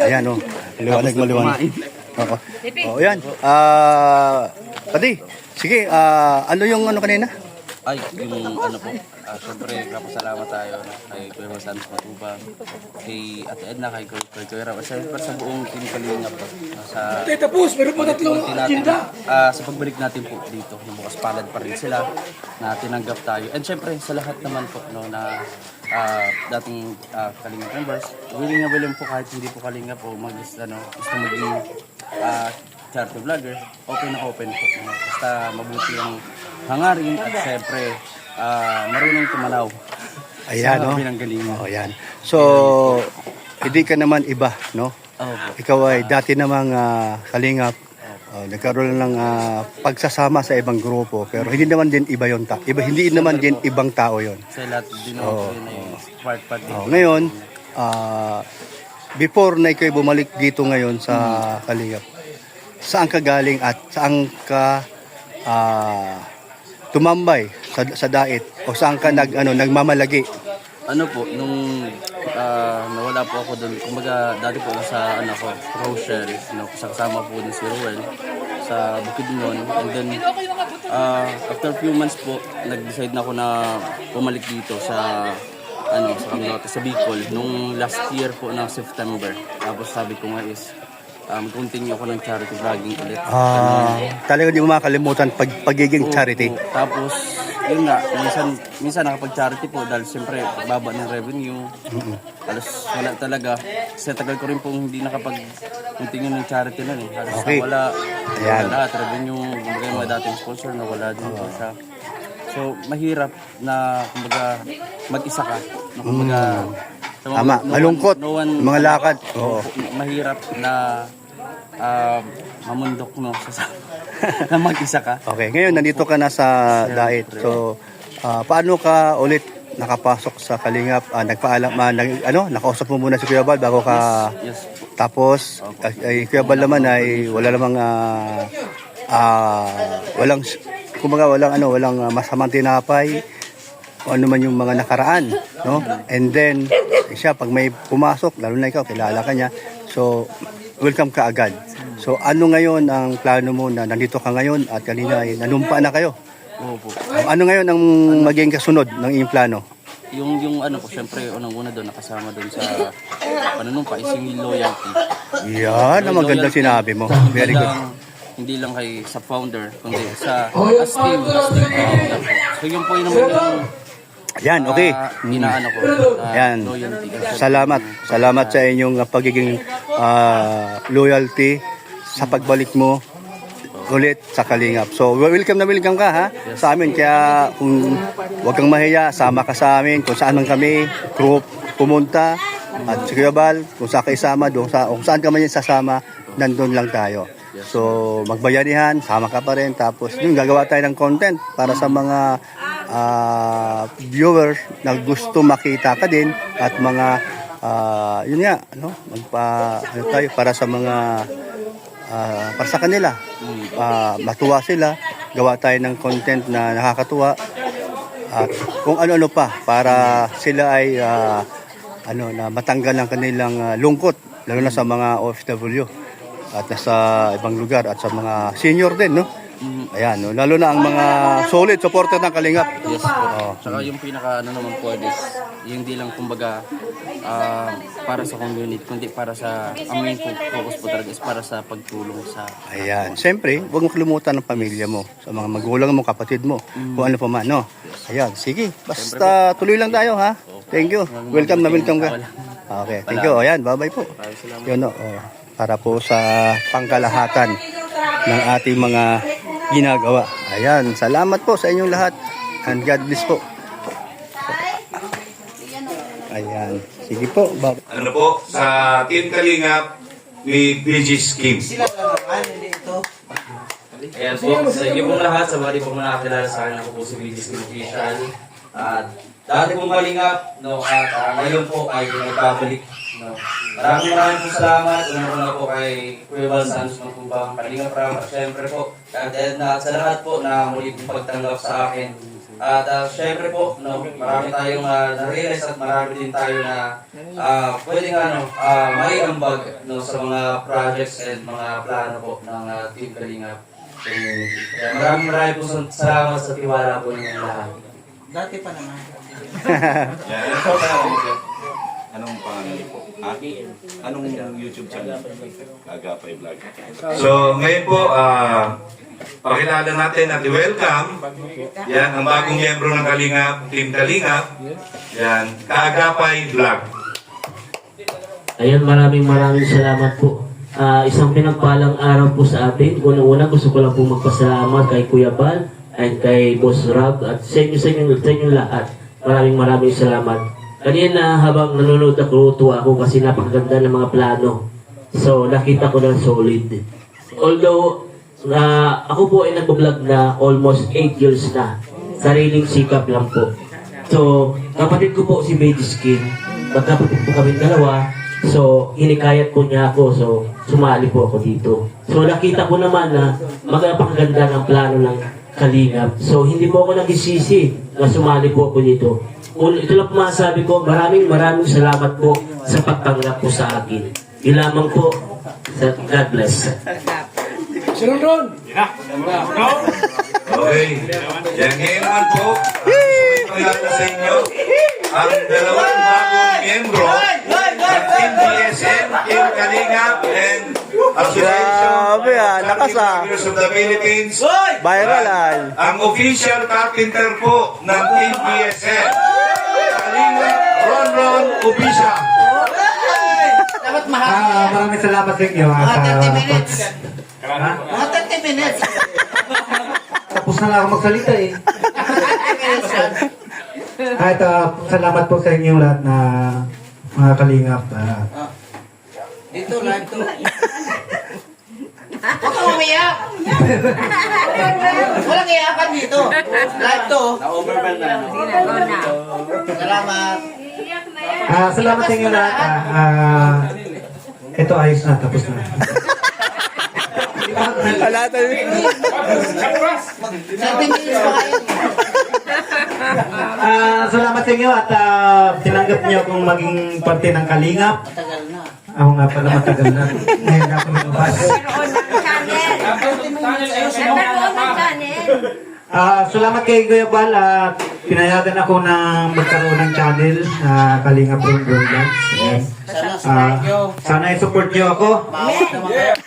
Ayan, oh. Liwanag, maliwanag. Oo. Oh, yan. Pati, sige, ano yung ano kanina? Ay, yung ano po, syempre kapasalamat tayo kay Kuya Santos Matubang, kay Ate Edna, kay Kuya Rab, syempre sa buong Team Kalinga po. Tapos, meron pa tatlong agenda. Sa pagbalik natin po dito, bukas palad pa rin sila na tinanggap tayo. And syempre sa lahat naman po no, na dating Kalinga members, willing po kahit hindi po Kalinga po gusto maging charity vlogger, open po. Basta mabuti ang hangarin at syempre marunong tumanaw. Ayan, no? Pinanggalingan. Oh, ayan. So, hindi ka naman iba, no? Ikaw ay dati namang kalingap. Nagkaroon ng pagsasama sa ibang grupo, pero hindi naman din iba yon hindi naman din ibang tao yon. Sa lahat din part din. Ngayon, before na ikaw bumalik dito ngayon sa kalingap, saan ka galing at saan ka tumambay sa dait o saan ka nagmamalagi? Ano po, nung nawala po ako doon, kumbaga dati po ako sa Rochelle, kasama po din si Ruel sa Bukidnon. And then, after a few months po, nag-decide na ako na bumalik dito sa Bicol, nung last year po ng September. Tapos sabi ko nga is, continue ako ng charity vlogging ulit. Talaga di mo makalimutan pagiging charity. Tapos, yun nga, minsan nakapag-charity po dahil siyempre baba ng revenue. Halos wala talaga. Kasi tagal ko rin pong hindi nakapag-continue ng charity nun eh. Halos wala lahat. Revenue, kumbaga yung mga dating sponsor na wala din po siya. So, mahirap na kumbaga mag-isa ka. Kumbaga, tama, malungkot, mga lakad. Mahirap na mamundok na mag-isa ka. Okay, ngayon nandito ka na sa dait. So, paano ka ulit nakapasok sa Kalingap? Nagpaalam, nakausap mo muna si Kuya Bal bago ka... Yes. Tapos, Kuya Bal naman ay wala namang... walang masamang tinapay. O ano man yung mga nakaraan, no? And then, siya, pag may pumasok, lalo na ikaw, kilala ka niya. So, welcome ka agad. So, ano ngayon ang plano mo na nandito ka ngayon at kanina ay nanumpa na kayo? Oo po. Ano ngayon ang maging kasunod ng iyong plano? Yung po, syempre, unang-una doon, nakasama doon sa panunumpa is yung loyalty. Yan, ang maganda sinabi mo. Very good. Hindi lang kay sa founder, kundi sa as team. So, yun po yun naman yung yan, okay. Inaano ko. Yan. Loyalty. Salamat sa inyong pagiging loyalty sa pagbalik mo ulit sa Kalingap. So, welcome ka ha sa amin. Kaya kung huwag kang mahiya, sama ka sa amin kung saan man kami, group, pumunta. At si Kuya Bal, kung saan ka isama, kung saan ka man yung sasama, nandun lang tayo. So, magbayanihan, sama ka pa rin. Tapos, yun, gagawa tayo ng content para sa mga viewers na gusto makita ka din at mga yun nga tayo para sa mga para sa kanila matuwa sila, gawa tayo ng content na nakakatuwa at kung ano-ano pa para sila ay na matanggal ang kanilang lungkot, lalo na sa mga OFW at nasa ibang lugar at sa mga senior din, no? Ayan, no? Lalo na ang mga solid supporter ng Kalingap. Yes po. Tsaka yung pinaka naman po is, yung di lang kumbaga para sa community, kundi para sa main focus po talaga is para sa pagtulong sa... Ayan, siyempre, huwag mo kalimutan ng pamilya mo, sa mga magulang mo, kapatid mo, kung ano pa man, no? Ayan, sige, basta tuloy lang tayo, ha? Thank you. Welcome ka. Okay, thank you. Ayan, bye-bye po. Yun, no? Para po sa pangkalahatan ng ating mga ginagawa. Ayan, salamat po sa inyong lahat and God bless po. Ayan, sige po. Ano po, sa Team Kalingap with Bridges Scheme. Ayan po, sa inyo pong lahat, sa bali pong nakakilala sa akin, ako po si Bridges Scheme Official. Dati pong Kalingap, at ngayon po ay nagbabalik. maraming po salamat. Una po kay Kuya Val Santos Matubang, Kalinga Prab, at syempre po, at sa lahat po na muli pong pagtanggap sa akin. At syempre po, no, marami tayong na-realize at marami din tayo na pwedeng maiambag no, sa mga projects and mga plano po ng Team Kalinga. Kaya maraming po salamat sa tiwala po ninyo lahat. Dati pa naman. Anong pangalan niyo po? Anong YouTube channel? Agapay Vlog. So, ngayon po, pakilala natin at i-welcome. Yan, ang bagong miyembro ng Kalingap, Team Kalingap. Yan, Kaagapay Vlog. Ayun, maraming salamat po. Isang pinagpalang araw po sa atin. Una-una gusto ko lang po magpasalamat kay Kuya Bal and kay Boss Rob at sa inyo lahat. Maraming salamat. Kanina habang nanonood ako, tuwa ako kasi napakaganda ng mga plano. So nakita ko ng solid. Although ako po ay nag-vlog na almost 8 years na. Sariling sikap lang po. So kapatid ko po si Baby Skin. Magkapatid po kami dalawa. So, hinikayat po niya ako. So, sumali po ako dito. So, nakita ko naman na magpakaganda ng plano ng Kalingap. So, hindi po ako nagsisisi na sumali po ako dito. Ito lang po masasabi ko, maraming salamat po sa pagtanggap po sa akin. Yun lamang po. God bless. Si Ron. Okay. Yan, ngayon naman po, pakilala sa inyo ang dalawang bagong miyembro ng Team BSM, Team Kalingap, and Association Grabe, lakas, Carpenters of the Philippines. Viral, Ang official carpenter po ng Team BSM, Kalingap Ron Ubisa. Dapat mahal. Maraming salamat sa inyo. Mga 30 minutes. Ha? Mga 30 minutes. Tapos na lang ako magsalita eh. At salamat po sa inyo lahat na mga kalingap. Dito, live to. Huwag kang umiyak. Walang iyakan dito. Live to. Na-overwhelm na. Salamat. Salamat sa inyo lahat. Ito ayos na, tapos na. Wala tayo. 7 minutes pa kayo. Salamat sa inyo at tinanggap niyo akong maging parte ng kalingap. Matagal na. Ako nga pala matagal na. Ngayon ako lumabas. Salamat kay Kuya Bal at pinayagan ako na magkaroon ng channel na Kalingap Ron Vlogs. Sana support nyo. Sana i-support niyo ako. Maawa naman kayo.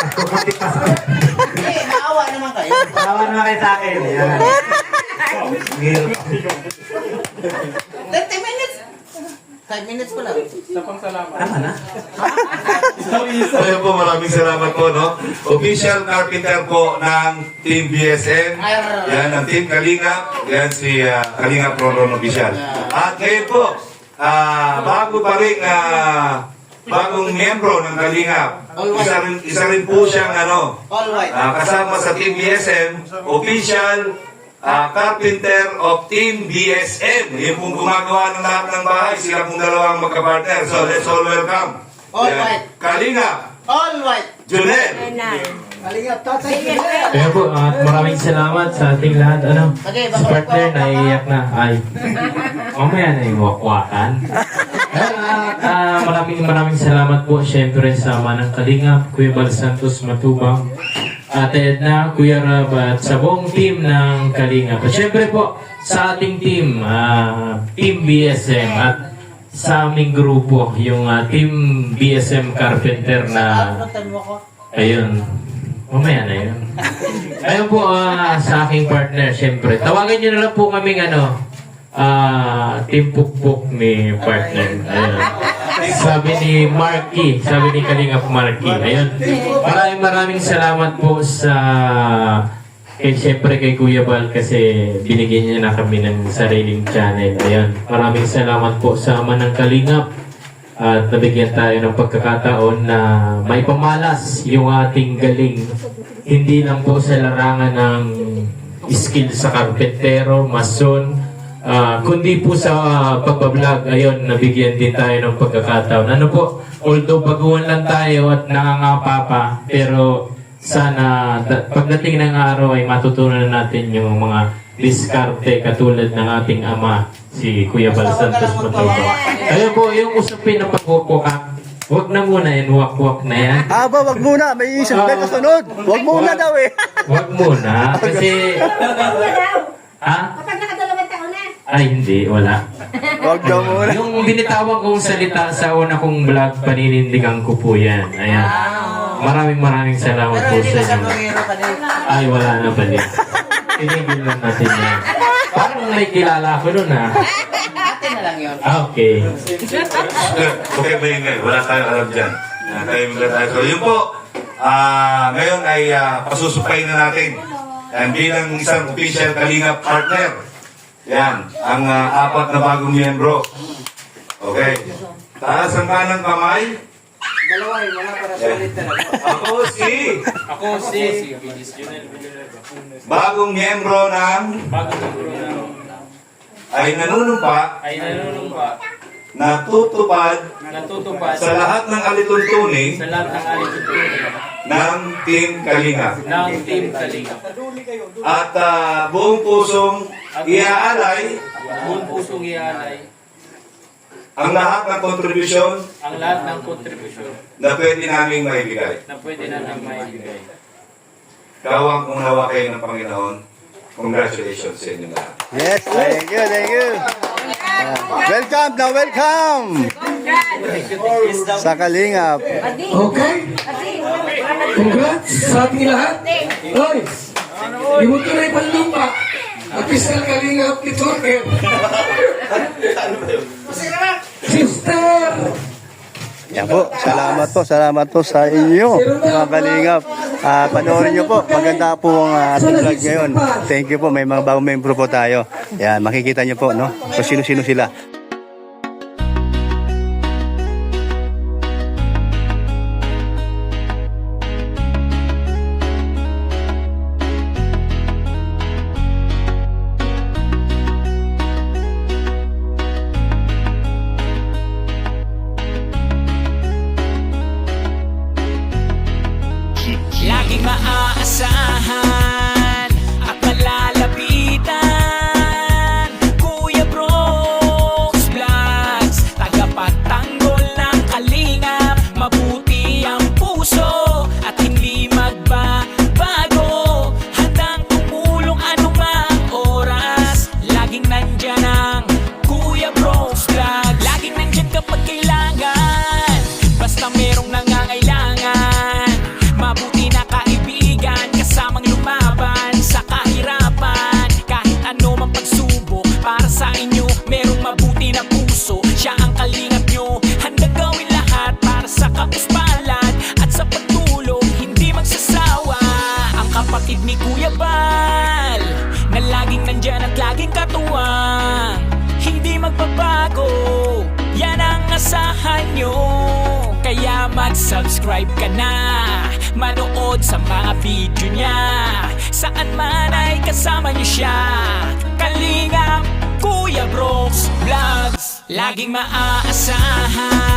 Ako konti pa sa... Hindi, maawa naman kayo. Tawa naman kayo sa akin. Yan. 30 minutes. 5 minutes pa lang. Tama na. Ayun po, maraming salamat po, no? Official carpenter po ng Team BSM. Yan, ang Team Kalingap. Yan si Kalingap Ron Official. At ngayon po, bago pa rin, bagong miyembro ng Kalingap. Isa rin po siyang, All white. kasama sa Team BSM, official carpenter of Team BSM. Yung pong gumagawa ng lahat ng bahay, sila pong dalawang magkapartner. So let's all welcome. All Yan. white. Kalingap, All white. Junel. Kaya po, at maraming salamat sa ating lahat. Okay, Si partner naiiyak na. Ay, mamaya na yung wakwakan. Maraming salamat po syempre sa Manang Kalingap, Kuya Bal Santos Matubang, Ate Edna, Kuya Rab, at sa buong team ng Kalingap. At syempre po sa ating team, Team BSM, at sa aming grupo, yung Team BSM Carpenter na... Nagtan mo ko. Ayun. Mamaya na yun. Ayun po sa aking partner, syempre. Tawagan nyo na lang po kaming Team Pukpuk ni partner. Ayun. Sabi ni Marky, sabi ni Kalingap Marky. Ayun. Maraming salamat po sa syempre kay Kuya Bal kasi binigyan niya na kami ng sariling channel. Ayun. Maraming salamat po sa Manang Kalingap. At nabigyan tayo ng pagkakataon na may pamalas yung ating galing. Hindi lang po sa larangan ng skill sa karpentero, mason, kundi po sa pagbablog, ayun, nabigyan din tayo ng pagkakataon. Ano po, although baguhan lang tayo at nangangapa pa, pero sana pagdating ng araw ay matutunan natin yung mga diskarte katulad ng ating ama, si Kuya Bal Santos Matruco. Ayun po, yung usapin na pagkukuka, wag na muna yan, wak-wak na yan. Aba, wag muna. May isang kasunod. Wag muna daw eh. Wag muna, kasi... Ha? Kapag nakadalawang taon na. Ay, hindi, wala. Wag daw muna. Yung binitawan kong salita sa una kong vlog, paninindigan ko po yan. Ayan. Maraming salamat Pero po hindi sa na siya inyo. mamiro ka din. Ay, wala na ba din? Tinigil lang natin yan. Parang may kilala ko nun ha. Ate na lang yun. Okay. Okay ba yun? Wala tayong alam dyan. Tahimik lang tayo. So yun po, ngayon ay pasusupay na natin. Yan, bilang isang official Kalingap partner. Yan, ang apat na bagong miyembro. Okay. Taas ang kanang kamay. Dalawa yun, wala para sa ulit talaga. Ako si bagong miyembro ng ay nanunumpa natutupad sa lahat ng alituntunin ng Team Kalingap. At buong pusong iaalay ang lahat ng kontribusyon na pwede naming maibigay. Kawang unawa kayo ng Panginoon. Congratulations sa inyo lahat. Yes, thank you, thank you. Welcome na welcome sa Kalingap. Okay? Congrats sa ating lahat. Oy, di mo tunay panlumpa. Official Kalingap ni Turker. Sister! Yan po, salamat po sa inyo, mga Kalingap. Panoorin nyo po, maganda po ang ating vlog ngayon. Thank you po, may mga bagong membro po tayo. Yan, makikita nyo po, no? Kung sino-sino sila. Laging maaasahan at malalapitan. Kuya Brooks Vlogs, tagapagtanggol ng Kalingap. Mabuti ang puso at hindi magbabago. Handang tumulong anumang oras. Laging nandyan ang Kuya Brooks Vlogs. Laging nandyan kapag kailangan, basta merong nangangailangan. Mabuti na kaibigan, kasamang lumaban sa kahirapan. Kahit ano mang pagsubok, para sa inyo merong mabuti na puso. Siya ang kalingap nyo, handa gawin lahat para sa kapuspalad at sa pagtulong, hindi magsasawa. Ang kapatid ni Kuya Bal, na laging nandyan at laging katuwang, hindi magbabago, yan ang asahan nyo. Kaya mag-subscribe ka na, manood sa mga video niya. Saan man ay kasama niyo siya. Kalingap, Kuya Brooks Vlogs, laging maaasahan.